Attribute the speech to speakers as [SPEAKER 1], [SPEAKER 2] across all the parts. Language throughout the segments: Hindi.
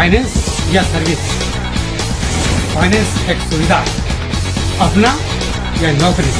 [SPEAKER 1] फाइनेंस या सर्विस। फाइनेंस एक सुविधा, अपना या नौकरी,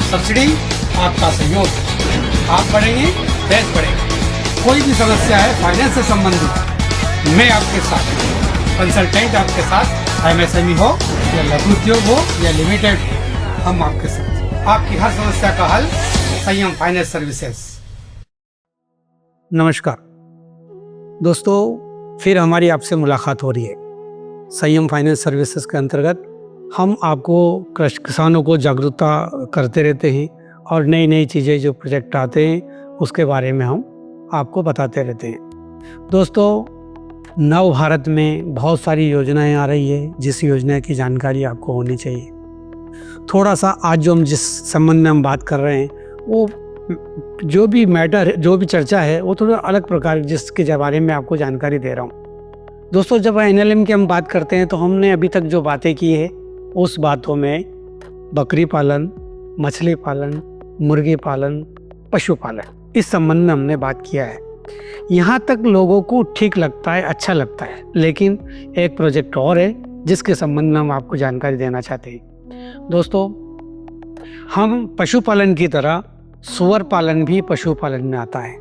[SPEAKER 1] सब्सिडी आपका सहयोग। आप बढ़ेंगे, देश बढ़ेगा। कोई भी समस्या है फाइनेंस से संबंधित, मैं आपके साथ, कंसल्टेंट आपके साथ, एमएसएमई हो या लघु उद्योग हो या लिमिटेड, हम आपके साथ। आपकी हर समस्या का हल संयम फाइनेंस सर्विसेज।
[SPEAKER 2] नमस्कार दोस्तों, फिर हमारी आपसे मुलाकात हो रही है। संयम फाइनेंस सर्विसेज के अंतर्गत हम आपको किसानों को जागरूकता करते रहते हैं और नई नई चीज़ें जो प्रोजेक्ट आते हैं उसके बारे में हम आपको बताते रहते हैं। दोस्तों, नव भारत में बहुत सारी योजनाएं आ रही है, जिस योजना की जानकारी आपको होनी चाहिए। थोड़ा सा आज जो हम जिस संबंध में हम बात कर रहे हैं, वो जो भी मैटर है, जो भी चर्चा है, वो थोड़ा अलग प्रकार जिसके बारे में आपको जानकारी दे रहा हूँ। दोस्तों, जब एनएलएम की हम बात करते हैं तो हमने अभी तक जो बातें की है उस बातों में बकरी पालन, मछली पालन, मुर्गी पालन, पशुपालन, इस संबंध में हमने बात किया है। यहाँ तक लोगों को ठीक लगता है, अच्छा लगता है, लेकिन एक प्रोजेक्ट और है जिसके संबंध में हम आपको जानकारी देना चाहते हैं। दोस्तों, हम पशुपालन की तरह सूअर पालन भी पशुपालन में आता है।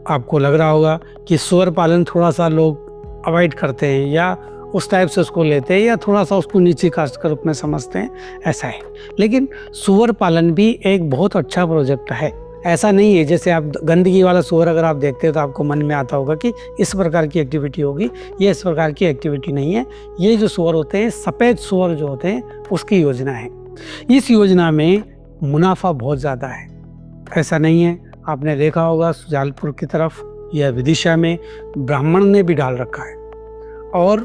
[SPEAKER 2] आपको लग रहा होगा कि सूअर पालन थोड़ा सा लोग अवॉइड करते हैं या उस टाइप से उसको लेते हैं या थोड़ा सा उसको नीची कास्ट के रूप में समझते हैं, ऐसा है। लेकिन सूअर पालन भी एक बहुत अच्छा प्रोजेक्ट है। ऐसा नहीं है जैसे आप गंदगी वाला सूअर अगर आप देखते हैं तो आपको मन में आता होगा कि इस प्रकार की एक्टिविटी होगी। ये इस प्रकार की एक्टिविटी नहीं है। ये जो सूअर होते हैं, सफ़ेद सूअर जो होते हैं, उसकी योजना है। इस योजना में मुनाफा बहुत ज़्यादा है। ऐसा नहीं है, आपने देखा होगा सुजालपुर की तरफ या विदिशा में ब्राह्मण ने भी डाल रखा है और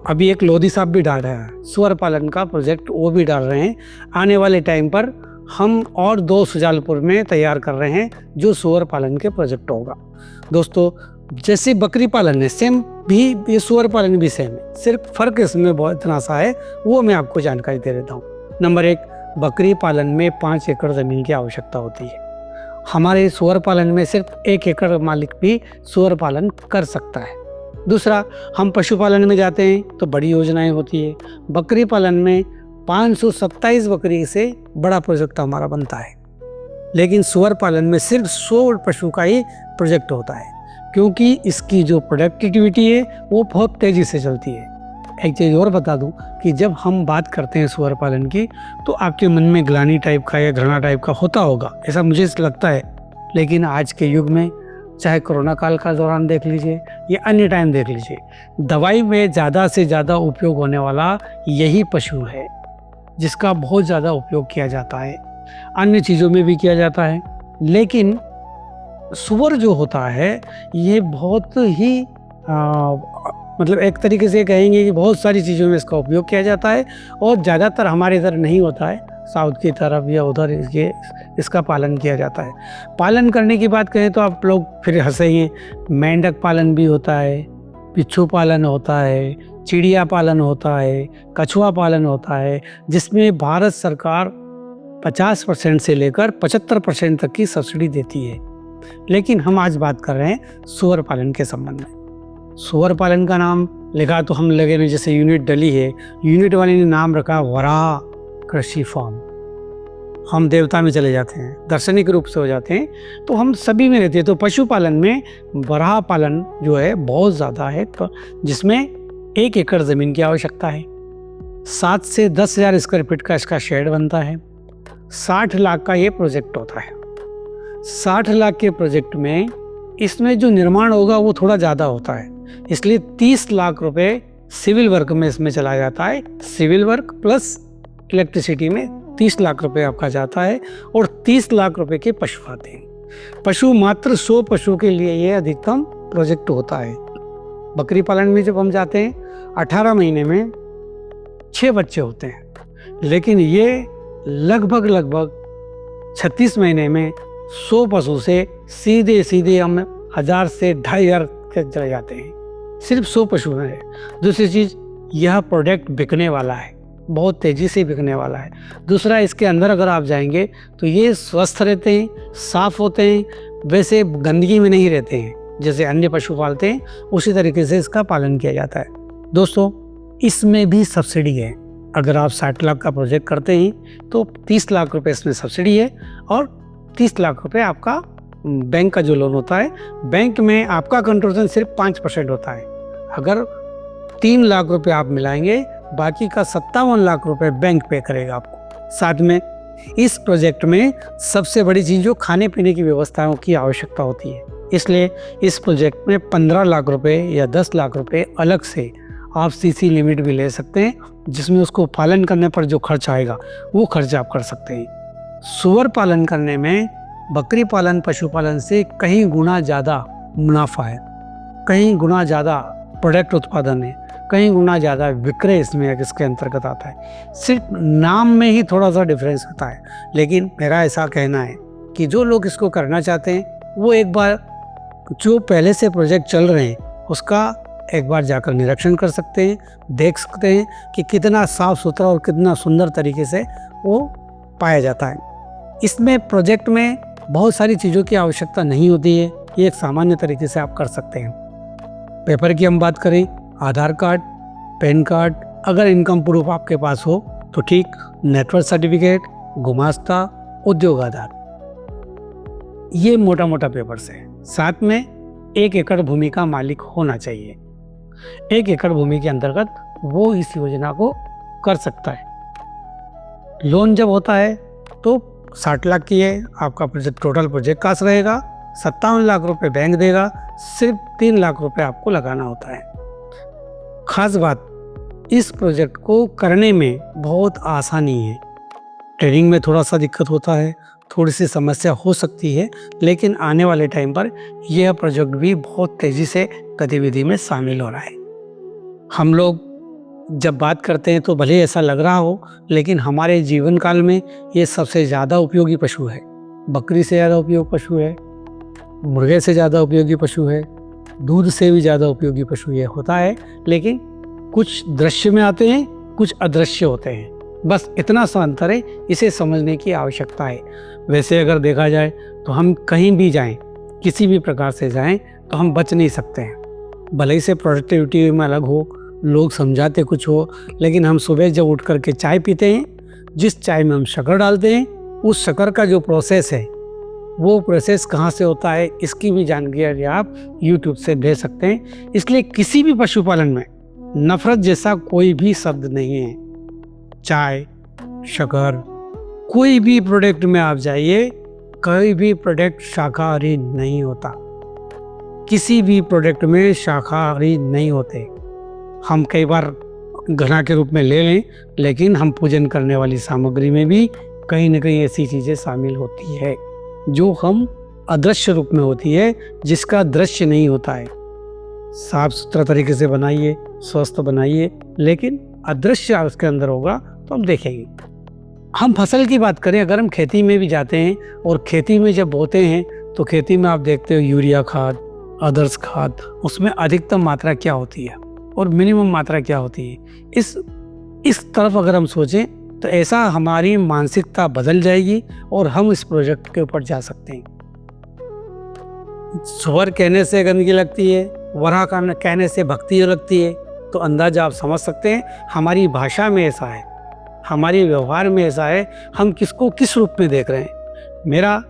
[SPEAKER 2] अभी एक लोधी साहब भी डाल रहा है सूअर पालन का प्रोजेक्ट, वो भी डाल रहे हैं। आने वाले टाइम पर हम और 2 सुजालपुर में तैयार कर रहे हैं जो सूअर पालन के प्रोजेक्ट होगा। दोस्तों, जैसे बकरी पालन है सेम भी, ये सूअर पालन भी सेम है, सिर्फ फर्क इसमें बहुत इतना सा है, वो मैं आपको जानकारी दे देता हूँ। नंबर 1, बकरी पालन में 5 एकड़ ज़मीन की आवश्यकता होती है। हमारे सूअर पालन में सिर्फ 1 एकड़ मालिक भी सूअर पालन कर सकता है। दूसरा, हम पशुपालन में जाते हैं तो बड़ी योजनाएं होती है। बकरी पालन में 527 बकरी से बड़ा प्रोजेक्ट हमारा बनता है, लेकिन सूअर पालन में सिर्फ 100 पशु का ही प्रोजेक्ट होता है, क्योंकि इसकी जो प्रोडक्टिविटी है वो बहुत तेज़ी से चलती है। एक चीज़ और बता दूं कि जब हम बात करते हैं सूअर पालन की तो आपके मन में ग्लानि टाइप का या घृणा टाइप का होता होगा, ऐसा मुझे लगता है। लेकिन आज के युग में, चाहे कोरोना काल का दौरान देख लीजिए या अन्य टाइम देख लीजिए, दवाई में ज़्यादा से ज़्यादा उपयोग होने वाला यही पशु है, जिसका बहुत ज़्यादा उपयोग किया जाता है। अन्य चीज़ों में भी किया जाता है, लेकिन सूअर जो होता है ये बहुत ही मतलब एक तरीके से कहेंगे कि बहुत सारी चीज़ों में इसका उपयोग किया जाता है और ज़्यादातर हमारे इधर नहीं होता है, साउथ की तरफ या उधर इसका पालन किया जाता है। पालन करने की बात करें तो आप लोग फिर हंसेंगे। मेंढक पालन भी होता है, बिच्छू पालन होता है, चिड़िया पालन होता है, कछुआ पालन होता है, जिसमें भारत सरकार 50% से लेकर 75% तक की सब्सिडी देती है। लेकिन हम आज बात कर रहे हैं सूअर पालन के संबंध में। सूअर पालन का नाम लिखा तो हम लगे नहीं, जैसे यूनिट डली है, यूनिट वाले ने नाम रखा वराह कृषि फार्म। हम देवता में चले जाते हैं, दार्शनिक रूप से हो जाते हैं, तो हम सभी में रहते हैं। तो पशुपालन में वराह पालन जो है बहुत ज़्यादा है, जिसमें 1 एकड़ ज़मीन की आवश्यकता है। 7 से 10 हज़ार स्क्वायर फीट का इसका शेड बनता है। 60 लाख का ये प्रोजेक्ट होता है। 60 लाख के प्रोजेक्ट में इसमें जो निर्माण होगा वो थोड़ा ज़्यादा होता है, इसलिए 30 लाख रुपए सिविल वर्क में इसमें चला जाता है। सिविल वर्क प्लस इलेक्ट्रिसिटी में 30 लाख रुपए आपका जाता है और 30 लाख रुपए के पशु आते हैं। पशु मात्र 100 पशु के लिए ये अधिकतम प्रोजेक्ट होता है। बकरी पालन में जब हम जाते हैं 18 महीने में 6 बच्चे होते हैं, लेकिन ये लगभग 36 महीने में 100 पशु से सीधे हम 1000 से 2500 तक चले जाते हैं, सिर्फ 100 पशु हैं। दूसरी चीज़, यह प्रोडक्ट बिकने वाला है, बहुत तेज़ी से बिकने वाला है। दूसरा, इसके अंदर अगर आप जाएंगे तो ये स्वस्थ रहते हैं, साफ़ होते हैं, वैसे गंदगी में नहीं रहते हैं। जैसे अन्य पशु पालते हैं उसी तरीके से इसका पालन किया जाता है। दोस्तों, इसमें भी सब्सिडी है। अगर आप 60 लाख का प्रोजेक्ट करते हैं तो 30 लाख रुपए इसमें सब्सिडी है और 30 लाख रुपए आपका बैंक का जो लोन होता है, बैंक में आपका कंट्रीब्यूशन सिर्फ 5% होता है। अगर 3 लाख रुपए आप मिलाएंगे, बाकी का 57 लाख रुपए बैंक पे करेगा आपको। साथ में इस प्रोजेक्ट में सबसे बड़ी चीज़ जो खाने पीने की व्यवस्थाओं की आवश्यकता होती है, इसलिए इस प्रोजेक्ट में 15 लाख रुपए या 10 लाख रुपए अलग से आप सीसी लिमिट भी ले सकते हैं, जिसमें उसको पालन करने पर जो खर्च आएगा वो खर्च आप कर सकते हैं। सूअर पालन करने में बकरी पालन पशुपालन से कहीं गुना ज़्यादा मुनाफा है, कहीं गुना ज़्यादा प्रोडक्ट उत्पादन है, कहीं गुना ज़्यादा विक्रय इसमें इसके अंतर्गत आता है। सिर्फ नाम में ही थोड़ा सा डिफरेंस होता है, लेकिन मेरा ऐसा कहना है कि जो लोग इसको करना चाहते हैं वो एक बार जो पहले से प्रोजेक्ट चल रहे हैं उसका एक बार जाकर निरीक्षण कर सकते हैं, देख सकते हैं कि कितना साफ सुथरा और कितना सुंदर तरीके से वो पाया जाता है। इसमें प्रोजेक्ट में बहुत सारी चीज़ों की आवश्यकता नहीं होती है, ये एक सामान्य तरीके से आप कर सकते हैं। पेपर की हम बात करें, आधार कार्ड, पैन कार्ड, अगर इनकम प्रूफ आपके पास हो तो ठीक, नेटवर्क सर्टिफिकेट, गुमास्ता, उद्योग आधार, ये मोटा मोटा पेपर्स है। साथ में 1 एकड़ भूमि का मालिक होना चाहिए। 1 एकड़ भूमि के अंतर्गत वो इस योजना को कर सकता है। लोन जब होता है तो 60 लाख की है, आपका प्रोजेक्ट टोटल प्रोजेक्ट कास्ट रहेगा, 57 लाख रुपए बैंक देगा, सिर्फ 3 लाख रुपए आपको लगाना होता है। खास बात, इस प्रोजेक्ट को करने में बहुत आसानी है। ट्रेनिंग में थोड़ा सा दिक्कत होता है, थोड़ी सी समस्या हो सकती है, लेकिन आने वाले टाइम पर यह प्रोजेक्ट भी बहुत तेज़ी से गतिविधि में शामिल हो रहा है। हम लोग जब बात करते हैं तो भले ऐसा लग रहा हो, लेकिन हमारे जीवन काल में ये सबसे ज़्यादा उपयोगी पशु है। बकरी से ज़्यादा उपयोगी पशु है, मुर्गे से ज़्यादा उपयोगी पशु है, दूध से भी ज़्यादा उपयोगी पशु ये होता है। लेकिन कुछ दृश्य में आते हैं, कुछ अदृश्य होते हैं, बस इतना सा अंतर है, इसे समझने की आवश्यकता है। वैसे अगर देखा जाए तो हम कहीं भी जाएं, किसी भी प्रकार से जाएं, तो हम बच नहीं सकते हैं। भले ही से प्रोडक्टिविटी में अलग हो, लोग समझाते कुछ हो, लेकिन हम सुबह जब उठ करके चाय पीते हैं, जिस चाय में हम शक्कर डालते हैं, उस शक्कर का जो प्रोसेस है, वो प्रोसेस कहाँ से होता है, इसकी भी जानकारी आप YouTube से ले सकते हैं। इसलिए किसी भी पशुपालन में नफरत जैसा कोई भी शब्द नहीं है। चाय, शक्कर, कोई भी प्रोडक्ट में आप जाइए, कोई भी प्रोडक्ट शाकाहारी नहीं होता। किसी भी प्रोडक्ट में शाकाहारी नहीं होते। हम कई बार घना के रूप में ले लें, लेकिन हम पूजन करने वाली सामग्री में भी कहीं ना कहीं ऐसी चीज़ें शामिल होती है जो हम अदृश्य रूप में होती है, जिसका दृश्य नहीं होता है। साफ सुथरा तरीके से बनाइए, स्वस्थ बनाइए, लेकिन अदृश्य उसके अंदर होगा तो हम देखेंगे। हम फसल की बात करें, अगर हम खेती में भी जाते हैं और खेती में जब बोते हैं तो खेती में आप देखते हो यूरिया खाद, अदर्स खाद, उसमें अधिकतम मात्रा क्या होती है और मिनिमम मात्रा क्या होती है। इस तरफ अगर हम सोचें तो ऐसा हमारी मानसिकता बदल जाएगी और हम इस प्रोजेक्ट के ऊपर जा सकते हैं। स्वर कहने से गंदगी लगती है, वरा कहने से भक्ति लगती है, तो अंदाजा आप समझ सकते हैं हमारी भाषा में ऐसा है, हमारे व्यवहार में ऐसा है, हम किसको किस रूप में देख रहे हैं। मेरा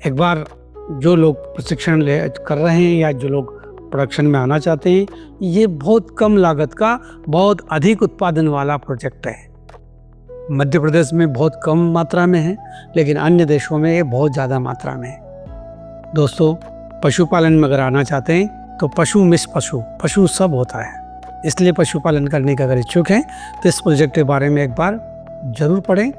[SPEAKER 2] एक बार जो लोग प्रशिक्षण कर रहे हैं या जो लोग प्रोडक्शन में आना चाहते हैं, ये बहुत कम लागत का बहुत अधिक उत्पादन वाला प्रोजेक्ट है। मध्य प्रदेश में बहुत कम मात्रा में है, लेकिन अन्य देशों में ये बहुत ज़्यादा मात्रा में है। दोस्तों, पशुपालन में अगर आना चाहते हैं तो पशु मिस पशु सब होता है। इसलिए पशुपालन करने का अगर इच्छुक हैं तो इस प्रोजेक्ट के बारे में एक बार ज़रूर पढ़ें,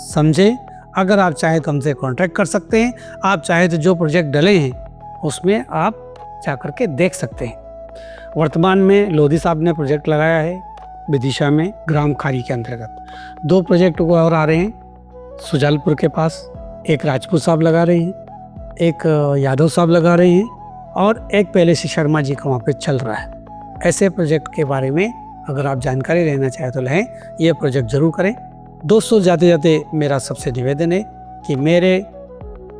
[SPEAKER 2] समझें। अगर आप चाहें तो हमसे कॉन्टैक्ट कर सकते हैं। आप चाहें तो जो प्रोजेक्ट डले हैं उसमें आप जा कर के देख सकते हैं। वर्तमान में लोधी साहब ने प्रोजेक्ट लगाया है विदिशा में, ग्राम खारी के अंतर्गत। 2 प्रोजेक्ट को और आ रहे हैं सुजालपुर के पास, एक राजपूत साहब लगा रहे हैं, एक यादव साहब लगा रहे हैं, और एक पहले से शर्मा जी का वहाँ पे चल रहा है। ऐसे प्रोजेक्ट के बारे में अगर आप जानकारी लेना चाहें तो लें, ये प्रोजेक्ट ज़रूर करें। दोस्तों, जाते जाते मेरा सबसे निवेदन है कि मेरे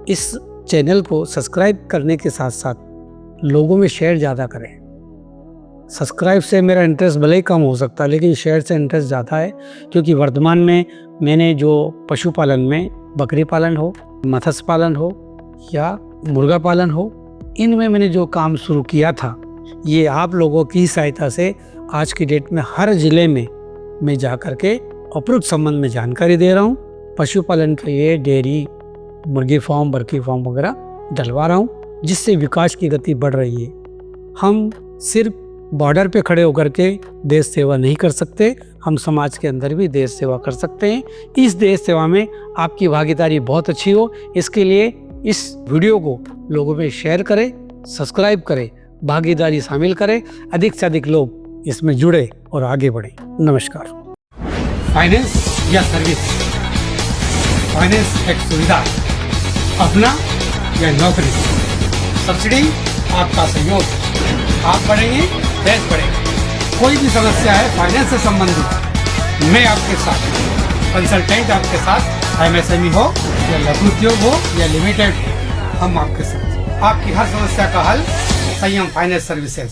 [SPEAKER 2] इस चैनल को सब्सक्राइब करने के साथ साथ लोगों में शेयर ज़्यादा करें। सब्सक्राइब से मेरा इंटरेस्ट भले ही कम हो सकता है, लेकिन शेयर से इंटरेस्ट ज़्यादा है, क्योंकि वर्तमान में मैंने जो पशुपालन में बकरी पालन हो, मत्स्य पालन हो या मुर्गा पालन हो, इनमें मैंने जो काम शुरू किया था, ये आप लोगों की सहायता से आज की डेट में हर ज़िले में मैं जा कर के उपयुक्त संबंध में जानकारी दे रहा हूँ। पशुपालन के लिए डेयरी, मुर्गी फार्म, बर्की फार्म वगैरह डलवा रहा हूँ, जिससे विकास की गति बढ़ रही है। हम सिर्फ बॉर्डर पे खड़े होकर के देश सेवा नहीं कर सकते, हम समाज के अंदर भी देश सेवा कर सकते हैं। इस देश सेवा में आपकी भागीदारी बहुत अच्छी हो, इसके लिए इस वीडियो को लोगों में शेयर करें, सब्सक्राइब करें, भागीदारी शामिल करें, अधिक से अधिक लोग इसमें जुड़े और आगे बढ़ें। नमस्कार।
[SPEAKER 1] फाइनेंस या सर्विस, फाइनेंस एक सुविधा, अपना या नौकरी, सब्सिडी आपका सहयोग, आप बढ़ेंगे देश बढ़ेगा। कोई भी समस्या है फाइनेंस से संबंधित, मैं आपके साथ, कंसल्टेंट आपके साथ, एमएसएमई हो या लघु उद्योग हो या लिमिटेड हो, हम आपके साथ। आपकी हर समस्या का हल संयम फाइनेंस सर्विसेज।